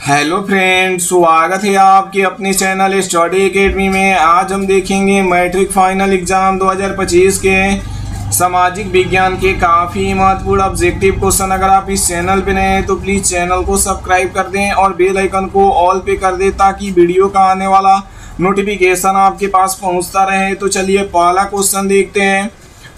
Hello friends, स्वागत है आपके अपने चैनल स्टडी एकेडमी में। आज हम देखेंगे मैट्रिक फाइनल एग्जाम 2025 के सामाजिक विज्ञान के काफ़ी महत्वपूर्ण ऑब्जेक्टिव क्वेश्चन। अगर आप इस चैनल पे नए हैं तो प्लीज़ चैनल को सब्सक्राइब कर दें और बेल आइकन को ऑल पे कर दें ताकि वीडियो का आने वाला नोटिफिकेशन आपके पास पहुंचता रहे। तो चलिए पहला क्वेश्चन देखते हैं।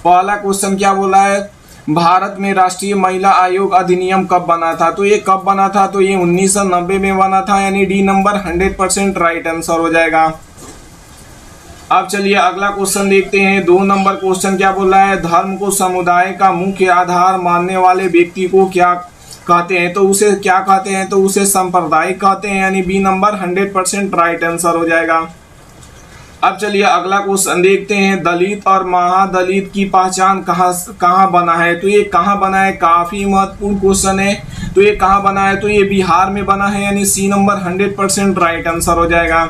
पहला क्वेश्चन क्या बोला है, भारत में राष्ट्रीय महिला आयोग अधिनियम कब बना था? तो ये कब बना था? तो ये 1990 में बना था, यानी डी नंबर 100% राइट आंसर हो जाएगा। अब चलिए अगला क्वेश्चन देखते हैं। 2 नंबर क्वेश्चन क्या बोला है, धर्म को समुदाय का मुख्य आधार मानने वाले व्यक्ति को क्या कहते हैं? तो उसे क्या कहते हैं? तो उसे सांप्रदायिक कहते हैं, यानी बी नंबर 100% राइट आंसर हो जाएगा। अब चलिए अगला क्वेश्चन देखते हैं। दलित और महादलित की पहचान कहाँ बना है? तो ये कहाँ बना है, काफी महत्वपूर्ण क्वेश्चन है। तो ये कहाँ बना है? तो ये बिहार में बना है, यानी सी नंबर 100% राइट आंसर हो जाएगा।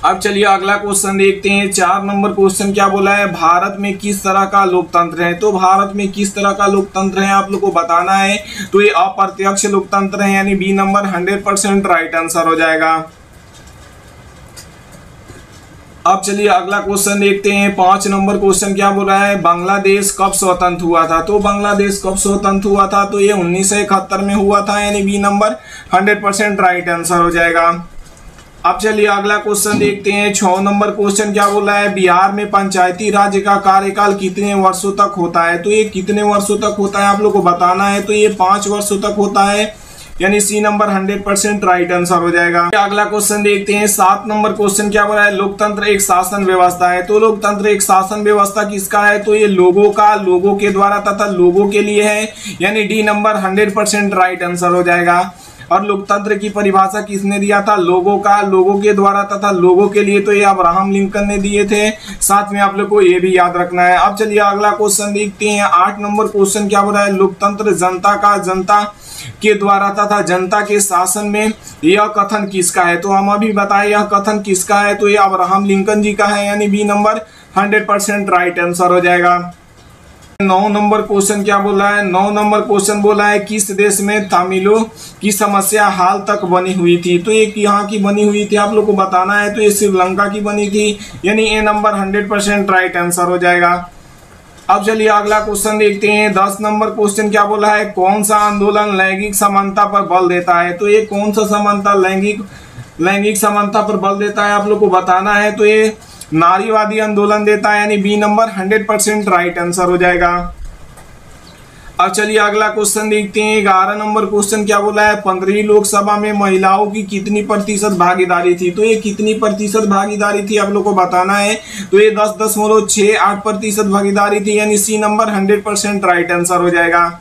अब चलिए अगला क्वेश्चन देखते हैं। 4 नंबर क्वेश्चन क्या बोला है, भारत में किस तरह का लोकतंत्र है? तो भारत में किस तरह का लोकतंत्र है आप लोग को बताना है। तो ये अप्रत्यक्ष लोकतंत्र है, यानी बी नंबर 100% राइट आंसर हो जाएगा। अब चलिए अगला क्वेश्चन देखते हैं। 5 नंबर क्वेश्चन क्या बोल रहा है, बांग्लादेश कब स्वतंत्र हुआ था? तो बांग्लादेश कब स्वतंत्र हुआ था? तो ये 1971 में हुआ था, यानी बी नंबर 100% राइट आंसर हो जाएगा। अब चलिए अगला क्वेश्चन देखते हैं। 6 नंबर क्वेश्चन क्या बोला है, बिहार में पंचायती राज का कार्यकाल कितने वर्षों तक होता है? तो ये कितने वर्षों तक होता है आप लोग को बताना है। तो ये 5 वर्षों तक होता है, यानी सी नंबर 100% राइट आंसर हो जाएगा। अगला क्वेश्चन देखते हैं। 7 नंबर क्वेश्चन क्या बोला है, लोकतंत्र एक शासन व्यवस्था है। तो लोकतंत्र एक शासन व्यवस्था किसका है? तो ये लोगों का, लोगों के द्वारा तथा लोगों के लिए है, यानी डी नंबर 100% राइट आंसर हो जाएगा। और लोकतंत्र की परिभाषा किसने दिया था? लोगों का, लोगों के द्वारा तथा लोगों के लिए, तो ये अब्राहम लिंकन ने दिए थे। साथ में आप लोग को ये भी याद रखना है। अब चलिए अगला क्वेश्चन देखते हैं। 8 नंबर क्वेश्चन क्या बोला है, लोकतंत्र जनता का, जनता के द्वारा तथा जनता के शासन में यह कथन किसका है? तो हम अभी बताएं यह कथन किसका है। तो ये अब्राहम लिंकन जी का है, यानी बी नंबर 100% राइट आंसर हो जाएगा। 9 नंबर क्वेश्चन क्या बोला है, 9 नंबर क्वेश्चन बोला है, किस देश में तमिलों की समस्या हाल तक बनी हुई थी? तो ये यहाँ की बनी हुई थी आप लोग को बताना है। तो ये श्रीलंका की बनी थी, यानी ए नंबर 100% राइट आंसर हो जाएगा। अब चलिए अगला क्वेश्चन देखते हैं। 10 नंबर क्वेश्चन क्या बोला है, कौन सा आंदोलन लैंगिक समानता पर बल देता है? तो ये कौन सा समानता, लैंगिक समानता पर बल देता है आप लोग को बताना है। तो ये नारीवादी आंदोलन देता है, यानी बी नंबर 100% राइट आंसर हो जाएगा। अब चलिए अगला क्वेश्चन देखते हैं। 11 नंबर क्वेश्चन क्या बोला है, 15वीं लोकसभा में महिलाओं की कितनी प्रतिशत भागीदारी थी? तो ये कितनी प्रतिशत भागीदारी थी आप लोग को बताना है। तो ये 10.68% भागीदारी थी, यानी सी नंबर 100% राइट आंसर हो जाएगा।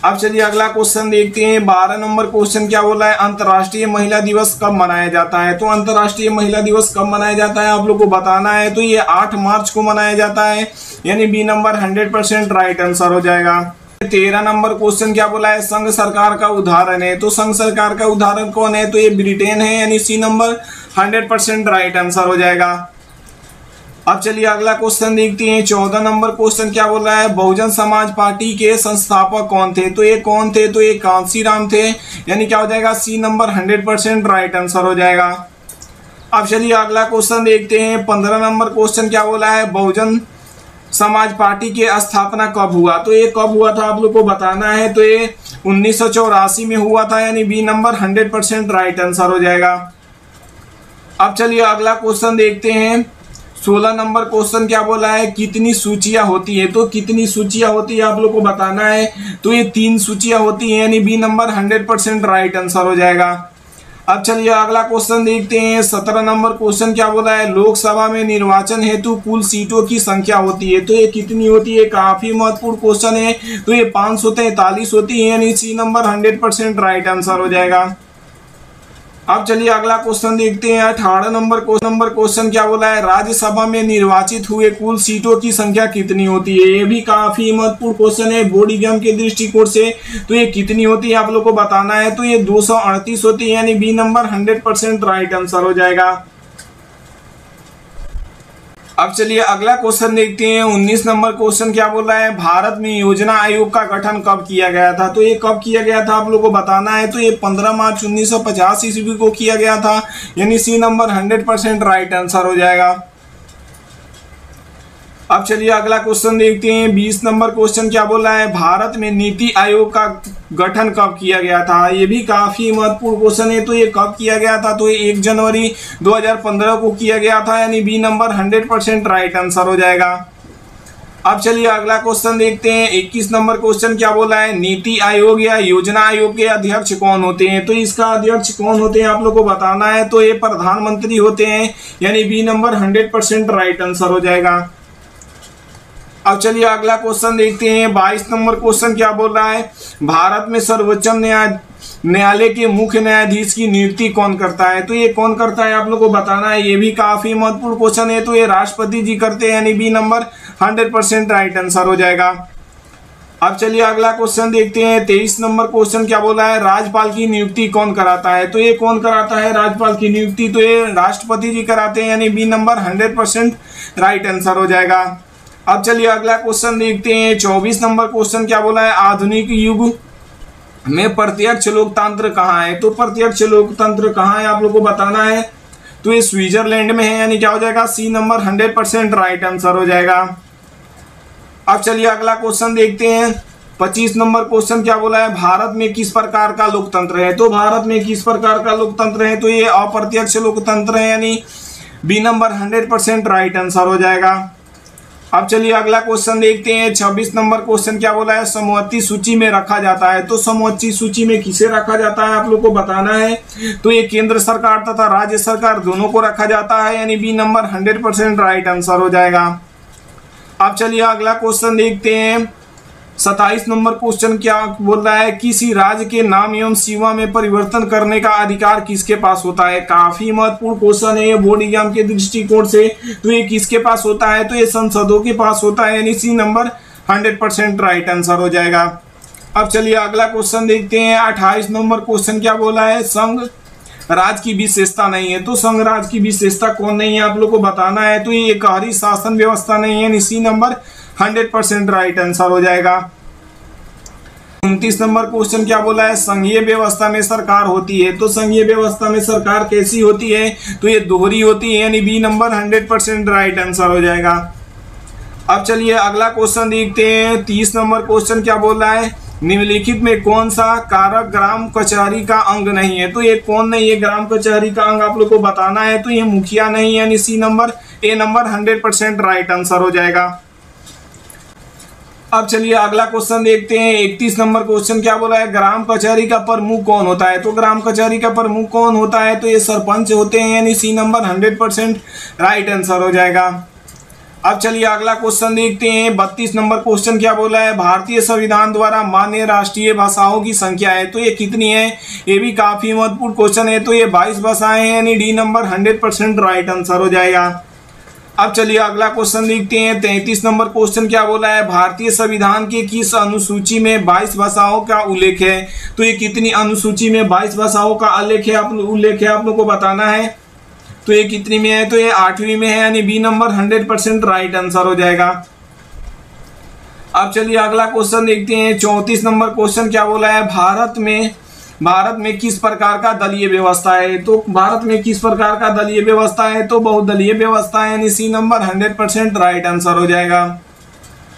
अब चलिए अगला क्वेश्चन देखते हैं। 12 नंबर क्वेश्चन क्या बोला है, अंतर्राष्ट्रीय महिला दिवस कब मनाया जाता है? तो अंतर्राष्ट्रीय महिला दिवस कब मनाया जाता है आप लोग को बताना है। तो ये 8 मार्च को मनाया जाता है, यानी बी नंबर 100% राइट आंसर हो जाएगा। 13 नंबर क्वेश्चन क्या बोला है, संघ सरकार का उदाहरण है। तो संघ सरकार का उदाहरण कौन है? तो ये ब्रिटेन है, यानी सी नंबर 100% राइट आंसर हो जाएगा। अब चलिए अगला क्वेश्चन देखते हैं। 14 नंबर क्वेश्चन क्या बोल रहा है, बहुजन समाज पार्टी के संस्थापक कौन थे? तो ये कौन थे? तो ये कांशीराम थे, यानी क्या हो जाएगा, सी नंबर 100% राइट आंसर हो जाएगा। अब चलिए अगला क्वेश्चन देखते हैं। 15 नंबर क्वेश्चन क्या बोला है, बहुजन समाज पार्टी की स्थापना कब हुआ? तो ये कब हुआ था आप लोग को बताना है। तो ये 1984 में हुआ था, यानी बी नंबर 100% राइट आंसर हो जाएगा। अब चलिए अगला क्वेश्चन देखते हैं। 16 नंबर क्वेश्चन क्या बोला है, कितनी सूचियां होती है? तो कितनी सूचियां होती है आप लोग को बताना है। तो ये 3 सूचियां होती हैं, यानी बी नंबर 100% राइट आंसर हो जाएगा। अब चलिए अगला क्वेश्चन देखते हैं। 17 नंबर क्वेश्चन क्या बोला है, लोकसभा में निर्वाचन हेतु कुल सीटों की संख्या होती है। तो ये कितनी होती है, काफी महत्वपूर्ण क्वेश्चन है। तो ये 543 होती है, यानी सी नंबर 100% राइट आंसर हो जाएगा। अब चलिए अगला क्वेश्चन देखते हैं। 18 नंबर क्वेश्चन क्या बोला है, राज्यसभा में निर्वाचित हुए कुल सीटों की संख्या कितनी होती है? ये भी काफी महत्वपूर्ण क्वेश्चन है बोर्ड एग्जाम के दृष्टिकोण से। तो ये कितनी होती है आप लोग को बताना है। तो ये 238 होती है, यानी बी नंबर 100% राइट आंसर हो जाएगा। अब चलिए अगला क्वेश्चन देखते हैं। 19 नंबर क्वेश्चन क्या बोल रहा है, भारत में योजना आयोग का गठन कब किया गया था। तो ये कब किया गया था आप लोगों को बताना है। तो ये 15 मार्च 1950 ईस्वी को किया गया था, यानी सी नंबर 100% राइट आंसर हो जाएगा। अब चलिए अगला क्वेश्चन देखते हैं। 20 नंबर क्वेश्चन क्या बोल रहा है, भारत में नीति आयोग का गठन कब किया गया था। ये भी काफी महत्वपूर्ण क्वेश्चन है। तो ये कब किया गया था, तो ये 1 जनवरी 2015 को किया गया था, यानी बी नंबर 100% राइट आंसर हो जाएगा। अब चलिए अगला क्वेश्चन देखते हैं। 21 नंबर क्वेश्चन क्या बोला है, नीति आयोग या योजना आयोग के अध्यक्ष कौन होते हैं। तो इसका अध्यक्ष कौन होते हैं आप लोग को बताना है। तो ये प्रधानमंत्री होते हैं, यानी बी नंबर 100% राइट आंसर हो जाएगा। अब चलिए अगला क्वेश्चन देखते हैं। 22 नंबर क्वेश्चन क्या बोल रहा है, भारत में सर्वोच्च न्यायालय के मुख्य न्यायाधीश की नियुक्ति कौन करता है। तो ये कौन करता है आप लोग को बताना है। ये भी काफी महत्वपूर्ण क्वेश्चन है। तो ये राष्ट्रपति जी करते हैं, यानी बी नंबर 100% राइट आंसर हो जाएगा। अब चलिए अगला क्वेश्चन देखते हैं। 23 नंबर क्वेश्चन क्या बोला है, राज्यपाल की नियुक्ति कौन कराता है। तो ये कौन कराता है राज्यपाल की नियुक्ति, तो ये राष्ट्रपति जी कराते हैं, यानी बी नंबर 100% राइट आंसर हो जाएगा। अब चलिए अगला क्वेश्चन देखते हैं। 24 नंबर क्वेश्चन क्या बोला है, आधुनिक युग में प्रत्यक्ष लोकतंत्र कहाँ है। तो प्रत्यक्ष लोकतंत्र कहाँ है आप लोग को बताना है। तो ये स्विट्जरलैंड में है, यानी क्या हो जाएगा, सी नंबर 100% राइट आंसर हो जाएगा। अब चलिए अगला क्वेश्चन देखते हैं। 25 नंबर क्वेश्चन क्या बोला है, भारत में किस प्रकार का लोकतंत्र है। तो भारत में किस प्रकार का लोकतंत्र है, तो ये अप्रत्यक्ष लोकतंत्र है, यानी बी नंबर 100% राइट आंसर हो जाएगा। अब चलिए अगला क्वेश्चन देखते हैं। 26 नंबर क्वेश्चन क्या बोला है, समवर्ती सूची में रखा जाता है। तो समवर्ती सूची में किसे रखा जाता है आप लोग को बताना है। तो ये केंद्र सरकार तथा राज्य सरकार दोनों को रखा जाता है, यानी बी नंबर 100% राइट आंसर हो जाएगा। अब चलिए अगला क्वेश्चन देखते हैं। 27 नंबर क्वेश्चन क्या बोल रहा है, किसी राज्य के नाम एवं सीमा में परिवर्तन करने का अधिकार किसके पास होता है। काफी महत्वपूर्ण क्वेश्चन है ये बोर्ड एग्जाम के दृष्टिकोण से। तो ये किसके पास होता है, तो ये संसदों के पास होता है, यानी सी नंबर 100% राइट आंसर हो जाएगा। अब चलिए अगला क्वेश्चन देखते हैं। 28 नंबर क्वेश्चन क्या बोला है, संघ राज की विशेषता नहीं है। तो संघ राज की विशेषता कौन नहीं है आप लोग को बताना है। तो ये एकहरी शासन व्यवस्था नहीं है, सी नंबर 100% राइट आंसर हो जाएगा। 29 नंबर क्वेश्चन क्या बोला है, संघीय व्यवस्था में सरकार होती है। तो संघीय व्यवस्था में सरकार कैसी होती है, तो ये दोहरी होती है, यानी बी नंबर 100% राइट आंसर हो जाएगा। अब चलिए अगला क्वेश्चन देखते हैं। 30 नंबर क्वेश्चन क्या बोल रहा है, निम्नलिखित में कौन सा कारक ग्राम कचहरी का अंग नहीं है। तो ये कौन नहीं है ग्राम कचहरी का अंग आप लोग को बताना है। तो ये मुखिया नहीं है, यानी C number A number 100% right answer हो जाएगा। अब चलिए अगला क्वेश्चन देखते हैं। 31 नंबर क्वेश्चन क्या बोला है, ग्राम कचहरी का प्रमुख कौन होता है। तो ग्राम कचहरी का प्रमुख कौन होता है, तो ये सरपंच होते हैं, यानी सी नंबर 100% राइट आंसर हो जाएगा। अब चलिए अगला क्वेश्चन देखते हैं। 32 नंबर क्वेश्चन क्या बोला है, भारतीय संविधान द्वारा मान्य राष्ट्रीय भाषाओं की संख्या है। तो ये कितनी है, ये भी काफी महत्वपूर्ण क्वेश्चन है। तो ये 22 भाषाएं हैं, यानी डी नंबर 100% राइट आंसर हो जाएगा। अब चलिए अगला क्वेश्चन देखते हैं। 33 नंबर क्वेश्चन क्या बोला है, भारतीय संविधान के किस अनुसूची में 22 भाषाओं का उल्लेख है। तो ये कितनी अनुसूची में 22 भाषाओं का उल्लेख है आप लोग को बताना है। तो ये कितनी में है, तो ये 8वीं में है, यानी बी नंबर 100% राइट आंसर हो जाएगा। अब चलिए अगला क्वेश्चन देखते हैं। 34 नंबर क्वेश्चन क्या बोला है, भारत में किस प्रकार का दलीय व्यवस्था है। तो भारत में किस प्रकार का दलीय व्यवस्था है, तो बहुदलीय व्यवस्था है, यानी सी नंबर 100% राइट आंसर हो जाएगा।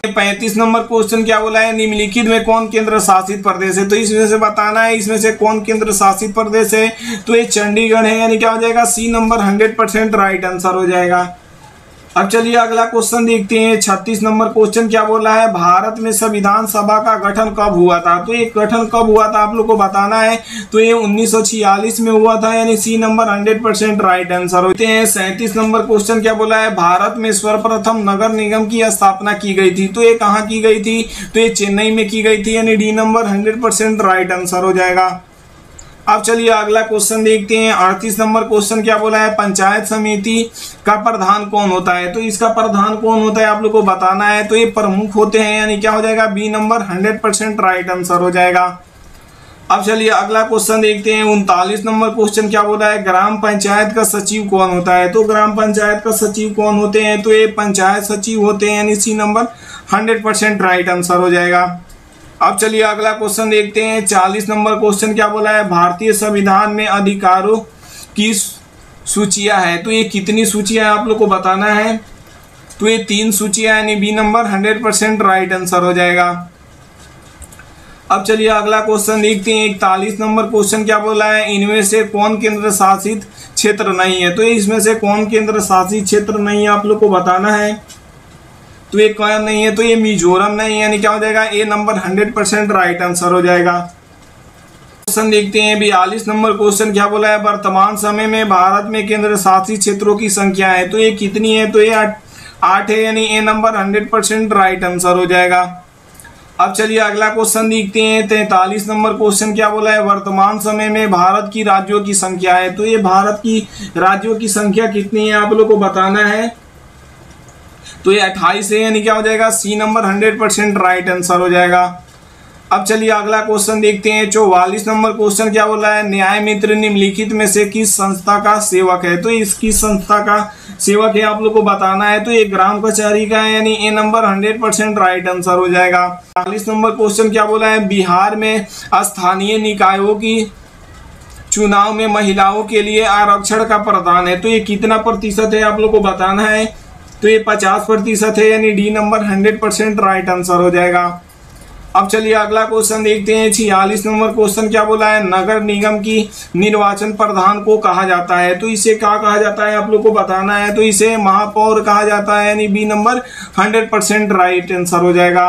35 नंबर क्वेश्चन क्या बोला है, निम्नलिखित में कौन केंद्र शासित प्रदेश है। तो इसमें से बताना है, इसमें से कौन केंद्र शासित प्रदेश है। तो ये चंडीगढ़ है, यानी क्या हो जाएगा, सी नंबर 100% राइट आंसर हो जाएगा। अब चलिए अगला क्वेश्चन देखते हैं। 36 नंबर क्वेश्चन क्या बोला है, भारत में संविधान सभा का गठन कब हुआ था। तो ये गठन कब हुआ था आप लोग को बताना है। तो ये 1946 में हुआ था, यानी सी नंबर 100% राइट आंसर होते हैं। 37 नंबर क्वेश्चन क्या बोला है, भारत में सर्वप्रथम नगर निगम की स्थापना की गई थी। तो ये कहाँ की गई थी, तो ये चेन्नई में की गई थी, यानी डी नंबर 100% राइट आंसर हो जाएगा। अब चलिए अगला क्वेश्चन देखते हैं। 38 नंबर क्वेश्चन क्या बोला है, पंचायत समिति का प्रधान कौन होता है। तो इसका प्रधान कौन होता है आप लोग को बताना है। तो ये प्रमुख होते हैं, यानी क्या हो जाएगा, बी नंबर 100% राइट आंसर हो जाएगा। अब चलिए अगला क्वेश्चन देखते हैं। 39 नंबर क्वेश्चन क्या बोला है, ग्राम पंचायत का सचिव कौन होता है। तो ग्राम पंचायत का सचिव कौन होते हैं, तो ये पंचायत सचिव होते हैं, यानी सी नंबर 100% राइट आंसर हो जाएगा। अब चलिए अगला क्वेश्चन देखते हैं। 40 नंबर क्वेश्चन क्या बोला है, भारतीय संविधान में अधिकारों की सूचियां है। तो ये कितनी सूचियां आप लोग को बताना है, तो ये 3 सूचियां, यानी बी नंबर 100% राइट आंसर हो जाएगा। अब चलिए अगला क्वेश्चन देखते हैं। 41 नंबर क्वेश्चन क्या बोला है, इनमें से कौन केंद्र शासित क्षेत्र नहीं है। तो इसमें से कौन केंद्र शासित क्षेत्र नहीं है आप लोग को बताना है। तो ये कौन नहीं है, तो ये मिजोरम नहीं है, यानी क्या हो जाएगा, ए नंबर 100% राइट आंसर हो जाएगा। क्वेश्चन देखते हैं। 42 नंबर क्वेश्चन क्या बोला है, वर्तमान समय में भारत में केंद्र शासित क्षेत्रों की संख्या है। तो ये कितनी है, तो ये 8 है, यानी ए नंबर 100% राइट आंसर हो जाएगा। अब चलिए अगला क्वेश्चन देखते हैं। 43 नंबर क्वेश्चन क्या बोला है, वर्तमान समय में भारत की राज्यों की संख्या है। तो ये भारत की राज्यों की संख्या कितनी है आप लोग को बताना है। तो ये 28 है, यानी क्या हो जाएगा, सी नंबर 100% राइट आंसर हो जाएगा। अब चलिए अगला क्वेश्चन देखते हैं। 44 नंबर क्वेश्चन क्या बोला है, न्याय मित्र निम्नलिखित में से किस संस्था का सेवक है। तो इसकी संस्था का सेवक है आप लोग को बताना है। तो ये ग्राम कचहरी का है, यानी ए नंबर 100% राइट आंसर हो जाएगा। 40 नंबर क्वेश्चन क्या बोला है, बिहार में स्थानीय निकायों की चुनाव में महिलाओं के लिए आरक्षण का प्रावधान है। तो ये कितना प्रतिशत है आप लोग को बताना है। तो ये 50% है, यानी डी नंबर 100% राइट आंसर हो जाएगा। अब चलिए अगला क्वेश्चन देखते हैं। 46 नंबर क्वेश्चन क्या बोला है, नगर निगम की निर्वाचन प्रधान को कहा जाता है। तो इसे क्या कहा जाता है आप लोग को बताना है। तो इसे महापौर कहा जाता है, यानी बी नंबर 100% राइट आंसर हो जाएगा।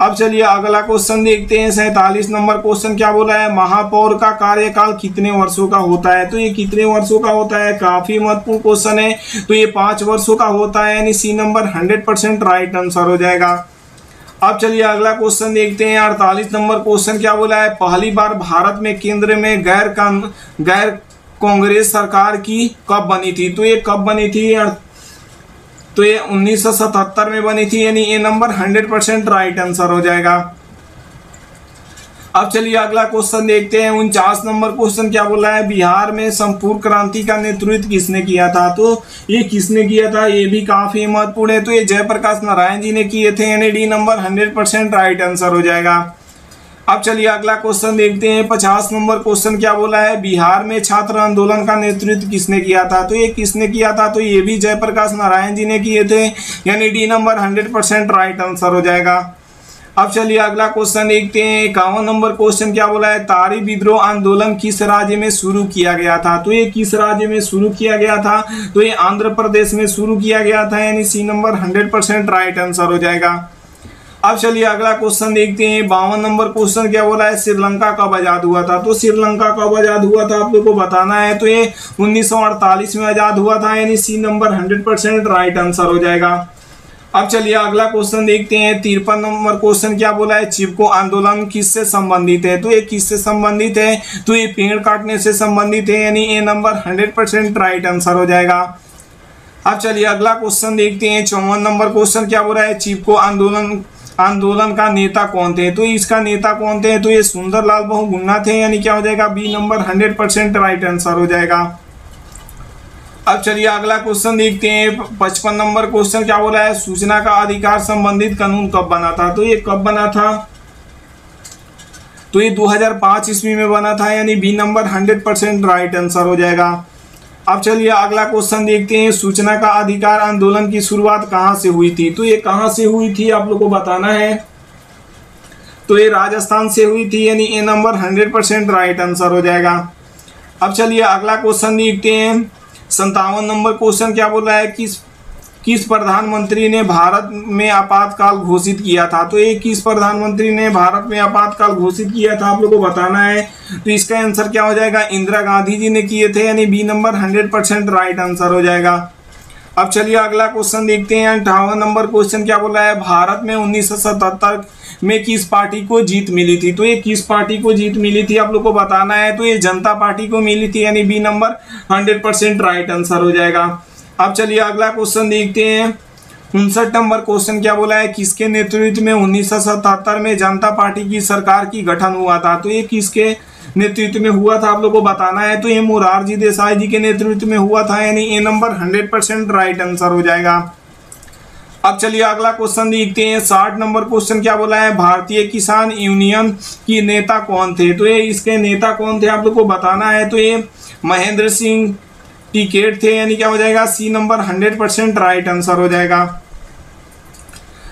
अब चलिए अगला क्वेश्चन देखते हैं। 47 नंबर क्वेश्चन क्या बोला है, महापौर का कार्यकाल कितने वर्षों का होता है। तो ये कितने वर्षों का होता है, काफी महत्वपूर्ण क्वेश्चन है। तो ये 5 वर्षों का होता है, यानी सी नंबर 100% राइट आंसर हो जाएगा। अब चलिए अगला क्वेश्चन देखते हैं। 48 नंबर क्वेश्चन क्या बोला है, पहली बार भारत में केंद्र में गैर कांग्रेस सरकार की कब बनी थी। तो ये कब बनी थी, तो ये 1977 में बनी थी, यानी ए नंबर 100% राइट आंसर हो जाएगा। अब चलिए अगला क्वेश्चन देखते हैं। 49 नंबर क्वेश्चन क्या बोला है, बिहार में संपूर्ण क्रांति का नेतृत्व किसने किया था। तो ये किसने किया था, ये भी काफी महत्वपूर्ण है। तो ये जयप्रकाश नारायण जी ने किए थे, यानी डी नंबर 100% राइट आंसर हो जाएगा। अब चलिए अगला क्वेश्चन देखते हैं। 50 नंबर क्वेश्चन क्या बोला है, बिहार में छात्र आंदोलन का नेतृत्व किसने किया था। तो ये किसने किया था, तो ये भी जयप्रकाश नारायण जी ने किए थे, यानी डी नंबर 100% राइट आंसर हो जाएगा। अब चलिए अगला क्वेश्चन देखते हैं। 51 नंबर क्वेश्चन क्या बोला है, तारी विद्रोह आंदोलन किस राज्य में शुरू किया गया था। तो ये किस राज्य में शुरू किया गया था, तो ये आंध्र प्रदेश में शुरू किया गया था, यानी सी नंबर 100% राइट आंसर हो जाएगा। अब चलिए अगला क्वेश्चन देखते हैं। 52 नंबर क्वेश्चन क्या बोला है, श्रीलंका कब आजाद हुआ था। तो श्रीलंका कब आजाद हुआ था आप लोग को बताना है। तो ये 1948 में आजाद हुआ था, यानी सी नंबर 100% राइट आंसर हो जाएगा। अब चलिए अगला क्वेश्चन देखते हैं। 53 नंबर क्वेश्चन क्या बोला है, चिपको आंदोलन किससे संबंधित है। तो ये किससे संबंधित है, तो ये पेड़ काटने से संबंधित है, यानी ए नंबर 100% राइट आंसर हो जाएगा। अब चलिए अगला क्वेश्चन देखते हैं। 54 नंबर क्वेश्चन क्या बोला है, चिपको आंदोलन का नेता कौन थे। तो इसका नेता कौन थे, तो ये सुंदरलाल बहुगुणा थे, यानी क्या हो जाएगा, बी नंबर 100% राइट आंसर हो जाएगा। अब चलिए अगला क्वेश्चन देखते हैं। 55 नंबर क्वेश्चन क्या बोला है, सूचना का अधिकार संबंधित कानून कब बना था। तो ये कब बना था, तो ये 2005 ईस्वी में बना था, यानी बी नंबर 100% राइट आंसर हो जाएगा। अब चलिए अगला क्वेश्चन देखते हैं। सूचना का अधिकार आंदोलन की शुरुआत कहां से हुई थी। तो ये कहां से हुई थी आप लोग को बताना है। तो ये राजस्थान से हुई थी, यानी ए नंबर 100% राइट आंसर हो जाएगा। अब चलिए अगला क्वेश्चन देखते हैं। 57 नंबर क्वेश्चन क्या बोला है, किस प्रधानमंत्री ने भारत में आपातकाल घोषित किया था। तो ये किस प्रधानमंत्री ने भारत में आपातकाल घोषित किया था आप लोगों को बताना है। तो इसका आंसर क्या हो जाएगा, इंदिरा गांधी जी ने किए थे, यानी बी नंबर 100% राइट आंसर हो जाएगा। अब चलिए अगला क्वेश्चन देखते हैं। 58 नंबर क्वेश्चन क्या बोला है, भारत में 1977 में किस पार्टी को जीत मिली थी। तो ये किस पार्टी को जीत मिली थी आप लोग को बताना है। तो ये जनता पार्टी को मिली थी, यानी बी नंबर 100% राइट आंसर हो जाएगा। अब चलिए अगला क्वेश्चन देखते हैं। 59 नंबर क्वेश्चन क्या बोला है, किसके नेतृत्व में 1977 में जनता पार्टी की सरकार की गठन हुआ था। तो ये किसके नेतृत्व में हुआ था आप लोगों को बताना है। तो ये मोरारजी देसाई जी के नेतृत्व में हुआ था, यानी ए नंबर 100% राइट आंसर हो जाएगा। अब चलिए अगला क्वेश्चन देखते हैं। 60 नंबर क्वेश्चन क्या बोला है, भारतीय किसान यूनियन की नेता कौन थे। तो ये इसके नेता कौन थे आप लोग को बताना है। तो ये महेंद्र सिंह टिकैत थे, यानी क्या हो जाएगा सी नंबर 100% राइट आंसर हो जाएगा।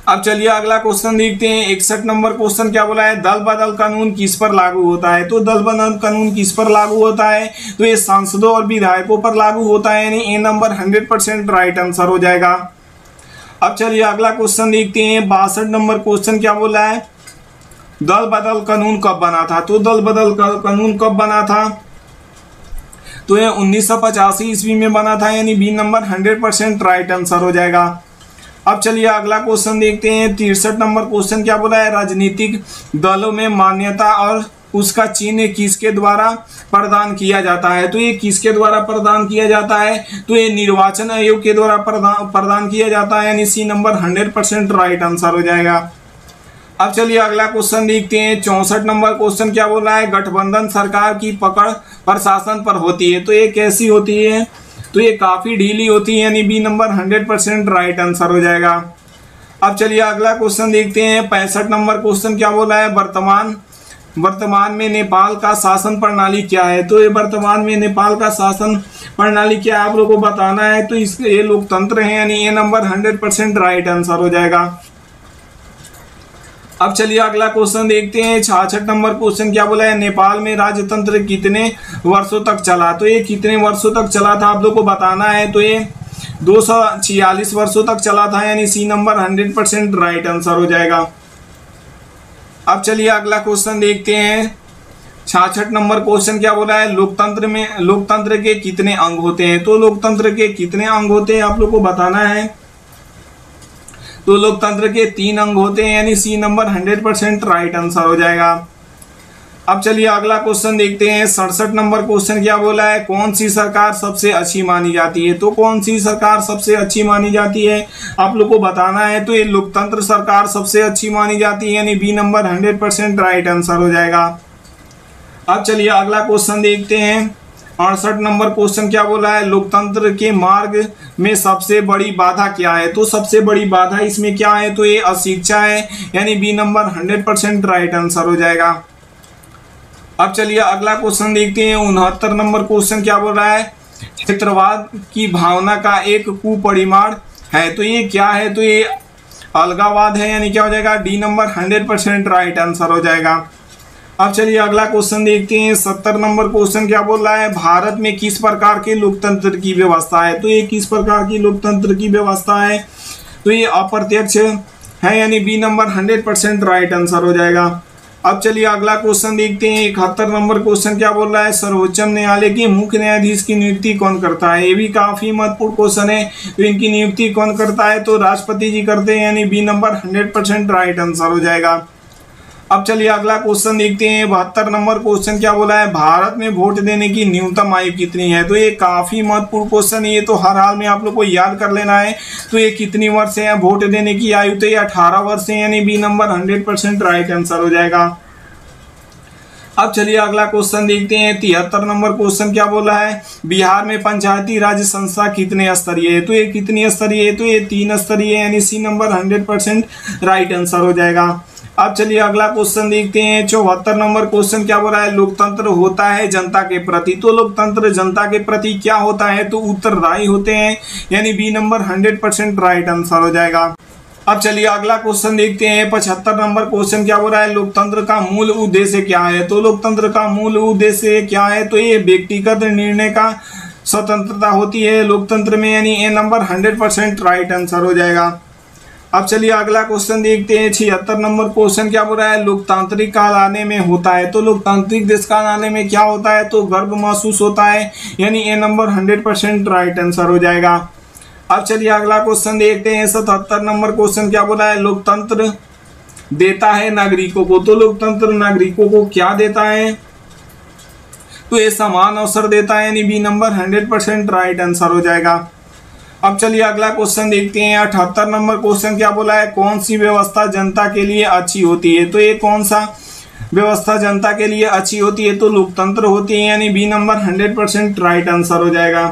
अब चलिए अगला क्वेश्चन देखते हैं। 61 नंबर क्वेश्चन क्या बोला है, दल बदल कानून किस पर लागू होता है। तो दल बदल कानून किस पर लागू होता है, तो ये सांसदों और विधायकों पर लागू होता है, यानी ए नंबर 100% राइट आंसर हो जाएगा। अब चलिए अगला क्वेश्चन देखते हैं। 62 नंबर क्वेश्चन क्या बोला है, दल बदल कानून कब बना था। तो दल बदल कानून कब बना था, तो ये 1985 ईस्वी में बना था, यानी बी नंबर 100% राइट आंसर हो जाएगा। अब चलिए अगला क्वेश्चन देखते हैं। 63 नंबर क्वेश्चन क्या बोला है, राजनीतिक दलों में मान्यता और उसका चिन्ह किसके द्वारा प्रदान किया जाता है। तो ये किसके द्वारा प्रदान किया जाता है, तो ये निर्वाचन आयोग के द्वारा प्रदान किया जाता है, यानी सी नंबर 100% राइट आंसर हो जाएगा। अब चलिए अगला क्वेश्चन देखते हैं। 64 नंबर क्वेश्चन क्या बोला है, गठबंधन सरकार की पकड़ प्रशासन पर होती है। तो ये कैसी होती है, तो ये काफी ढीली होती है, यानी बी नंबर 100% राइट आंसर हो जाएगा। अब चलिए अगला क्वेश्चन देखते हैं। 65 नंबर क्वेश्चन क्या बोला है, वर्तमान में नेपाल का शासन प्रणाली क्या है। तो ये वर्तमान में नेपाल का शासन प्रणाली क्या है आप लोगों को बताना है। तो ये लोकतंत्र है, यानी ए नंबर 100% राइट आंसर हो जाएगा। अब चलिए अगला क्वेश्चन देखते हैं। 66 नंबर क्वेश्चन क्या बोला है, नेपाल में राजतंत्र कितने वर्षों तक चला। तो ये कितने वर्षों तक चला था आप लोग को बताना है। तो ये 246 वर्षों तक चला था, यानी सी नंबर 100% राइट आंसर हो जाएगा। अब चलिए अगला क्वेश्चन देखते हैं। 66 नंबर क्वेश्चन क्या बोला है, लोकतंत्र के कितने अंग होते हैं। तो लोकतंत्र के कितने अंग होते हैं आप लोग को बताना है। तो लोकतंत्र के 3 अंग होते हैं, यानी सी नंबर 100% राइट आंसर हो जाएगा। अब चलिए अगला क्वेश्चन देखते हैं। 67 नंबर क्वेश्चन क्या बोला है, कौन सी सरकार सबसे अच्छी मानी जाती है। तो कौन सी सरकार सबसे अच्छी मानी जाती है आप लोग को बताना है। तो ये लोकतंत्र सरकार सबसे अच्छी मानी जाती है, यानी बी नंबर 100% राइट आंसर हो जाएगा। अब चलिए अगला क्वेश्चन देखते हैं। 68 नंबर क्वेश्चन क्या बोला है, लोकतंत्र के मार्ग में सबसे बड़ी बाधा क्या है। तो सबसे बड़ी बाधा इसमें क्या है, तो ये अशिक्षा है, यानी बी नंबर 100% राइट आंसर हो जाएगा। अब चलिए अगला क्वेश्चन देखते हैं। 69 नंबर क्वेश्चन क्या बोल रहा है, क्षेत्रवाद की भावना का एक कुपरिमाण है। तो ये क्या है, तो ये अलगाववाद है, यानी क्या हो जाएगा डी नंबर 100% राइट आंसर हो जाएगा। अब चलिए अगला क्वेश्चन देखते हैं। 70 नंबर क्वेश्चन क्या बोल रहा है, भारत में किस प्रकार के लोकतंत्र की व्यवस्था है। तो ये किस प्रकार की लोकतंत्र की व्यवस्था है, तो ये अप्रत्यक्ष है, यानी बी नंबर 100% राइट आंसर हो जाएगा। अब चलिए अगला क्वेश्चन देखते हैं। 71 नंबर क्वेश्चन क्या बोल रहा है, सर्वोच्च न्यायालय के मुख्य न्यायाधीश की नियुक्ति कौन करता है। ये भी काफी महत्वपूर्ण क्वेश्चन है। तो इनकी नियुक्ति कौन करता है, तो राष्ट्रपति जी करते हैं, यानी बी नंबर 100% राइट आंसर हो जाएगा। अब चलिए अगला क्वेश्चन देखते हैं। 72 नंबर क्वेश्चन क्या बोला है, भारत में वोट देने की न्यूनतम आयु कितनी है। तो ये काफी महत्वपूर्ण क्वेश्चन है, ये तो हर हाल में आप लोग को याद कर लेना है। तो ये कितनी वर्ष है वोट देने की आयु, तो ये 18 वर्ष है, यानी बी नंबर 100% राइट आंसर हो जाएगा। अब चलिए अगला क्वेश्चन देखते हैं। 73 नंबर क्वेश्चन क्या बोला है, बिहार में पंचायती राज संस्था कितने स्तरीय है। तो ये कितनी स्तरीय है, तो ये 3 स्तरीय है, यानी सी नंबर 100% राइट आंसर हो जाएगा। अब चलिए अगला क्वेश्चन देखते हैं। 74 नंबर क्वेश्चन क्या बोल रहा है, लोकतंत्र होता है जनता के प्रति। तो लोकतंत्र जनता के प्रति क्या होता है, तो उत्तरदायी होते हैं, यानी बी नंबर 100% राइट आंसर हो जाएगा। अब चलिए अगला क्वेश्चन देखते हैं। 75 नंबर क्वेश्चन क्या बोल रहा है, लोकतंत्र का मूल उद्देश्य क्या है। तो लोकतंत्र का मूल उद्देश्य क्या है, तो ये व्यक्तिगत निर्णय का स्वतंत्रता होती है लोकतंत्र में, यानी ए नंबर 100% राइट आंसर हो जाएगा। अब चलिए अगला क्वेश्चन देखते हैं। 76 नंबर क्वेश्चन क्या बोल रहा है, लोकतांत्रिक काल आने में होता है। तो लोकतांत्रिक देश काल आने में क्या होता है, तो गर्व महसूस होता है, यानी ए नंबर 100% राइट आंसर हो जाएगा। अब चलिए अगला क्वेश्चन देखते हैं। 77 नंबर क्वेश्चन क्या बोला है, लोकतंत्र देता है नागरिकों को। तो लोकतंत्र नागरिकों को क्या देता है, तो ये समान अवसर देता है, यानी बी नंबर 100% राइट आंसर हो जाएगा। अब चलिए अगला क्वेश्चन देखते हैं। 78 नंबर क्वेश्चन क्या बोला है, कौन सी व्यवस्था जनता के लिए अच्छी होती है। तो ये कौन सा व्यवस्था जनता के लिए अच्छी होती है, तो लोकतंत्र होती है, यानी बी नंबर 100% राइट आंसर हो जाएगा।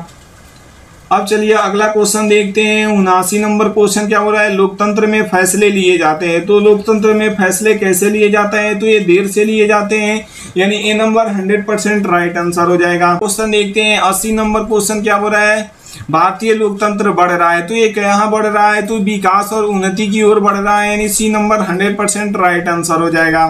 अब चलिए अगला क्वेश्चन देखते हैं। 79 नंबर क्वेश्चन क्या हो रहा है, लोकतंत्र में फैसले लिए जाते हैं। तो लोकतंत्र में फैसले कैसे लिए जाते हैं, तो ये देर से लिए जाते हैं, यानी ए नंबर 100% राइट आंसर हो जाएगा। क्वेश्चन देखते हैं। 80 नंबर क्वेश्चन क्या हो रहा है, भारतीय लोकतंत्र बढ़ रहा है। तो ये कहाँ बढ़ रहा है, तो विकास और उन्नति की ओर बढ़ रहा है, यानी सी नंबर 100% राइट आंसर हो जाएगा।